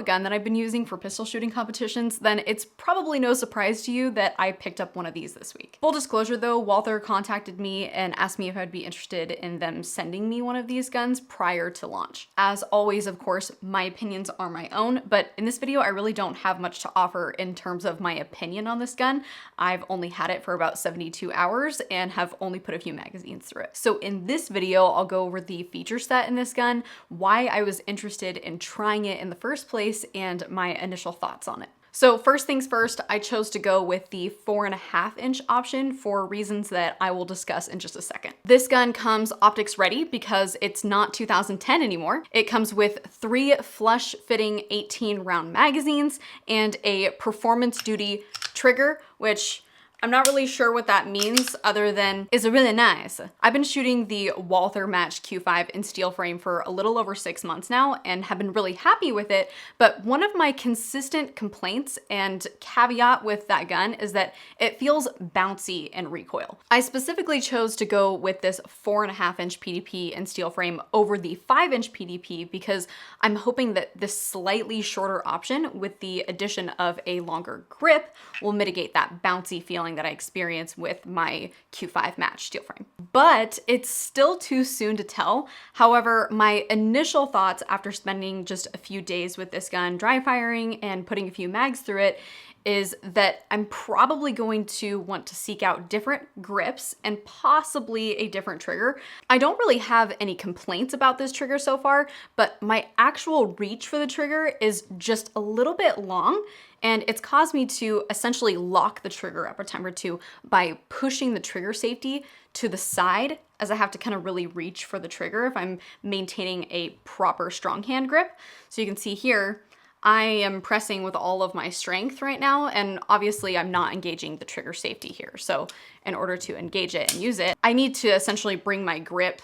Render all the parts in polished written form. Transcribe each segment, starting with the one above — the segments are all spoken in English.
a gun that I've been using for pistol shooting competitions, then it's probably no surprise to you that I picked up one of these this week. Full disclosure though, Walther contacted me and asked me if I'd be interested in them sending me one of these guns prior to launch. As always, of course, my opinions are my own, but in this video I really don't have much to offer in terms of my opinion on this gun. I've only had it for about 72 hours and have only put a few magazines through it. So in this video, I'll go over the feature set in this gun, why I was interested in trying it in the first place, and my initial thoughts on it. So first things first, I chose to go with the 4.5 inch option for reasons that I will discuss in just a second. This gun comes optics ready because it's not 2010 anymore. It comes with 3 flush fitting 18 round magazines and a performance duty trigger, which I'm not really sure what that means other than is really nice. I've been shooting the Walther Match Q5 in steel frame for a little over 6 months now and have been really happy with it, but one of my consistent complaints and caveat with that gun is that it feels bouncy in recoil. I specifically chose to go with this 4.5 inch PDP in steel frame over the 5 inch PDP because I'm hoping that this slightly shorter option with the addition of a longer grip will mitigate that bouncy feeling that I experience with my Q5 Match steel frame. But it's still too soon to tell. However, my initial thoughts after spending just a few days with this gun, dry firing and putting a few mags through it, is that I'm probably going to want to seek out different grips and possibly a different trigger. I don't really have any complaints about this trigger so far, but my actual reach for the trigger is just a little bit long, and it's caused me to essentially lock the trigger up a time or two by pushing the trigger safety to the side, as I have to kind of really reach for the trigger if I'm maintaining a proper strong hand grip. So you can see here, I am pressing with all of my strength right now, and obviously I'm not engaging the trigger safety here. So in order to engage it and use it, I need to essentially bring my grip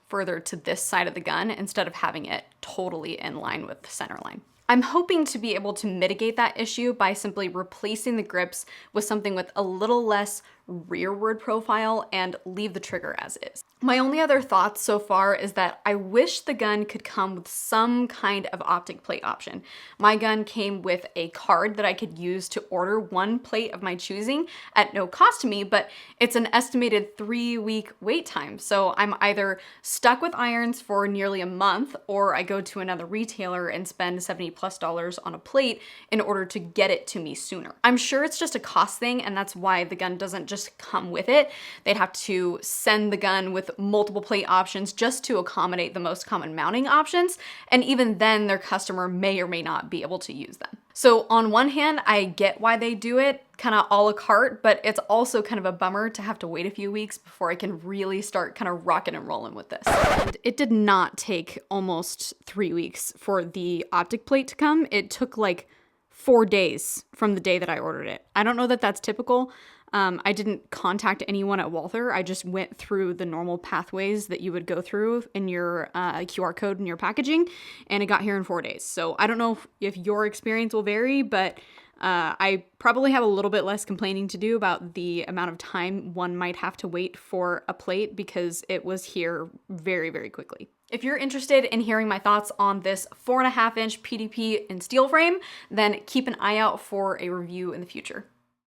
further to this side of the gun instead of having it totally in line with the center line. I'm hoping to be able to mitigate that issue by simply replacing the grips with something with a little less rearward profile and leave the trigger as is. My only other thoughts so far is that I wish the gun could come with some kind of optic plate option. My gun came with a card that I could use to order one plate of my choosing at no cost to me, but it's an estimated 3-week wait time. So I'm either stuck with irons for nearly a month, or I go to another retailer and spend $70+ on a plate in order to get it to me sooner. I'm sure it's just a cost thing, and that's why the gun doesn't just come with it. They'd have to send the gun with multiple plate options just to accommodate the most common mounting options, and even then their customer may or may not be able to use them. So on one hand, I get why they do it kind of a la carte, but it's also kind of a bummer to have to wait a few weeks before I can really start kind of rocking and rolling with this. And it did not take almost 3 weeks for the optic plate to come. It took like 4 days from the day that I ordered it. I don't know that that's typical. I didn't contact anyone at Walther. I just went through the normal pathways that you would go through in your QR code in your packaging, and it got here in 4 days. So I don't know if your experience will vary, but I probably have a little bit less complaining to do about the amount of time one might have to wait for a plate because it was here very, very quickly. If you're interested in hearing my thoughts on this 4.5 inch PDP in steel frame, then keep an eye out for a review in the future.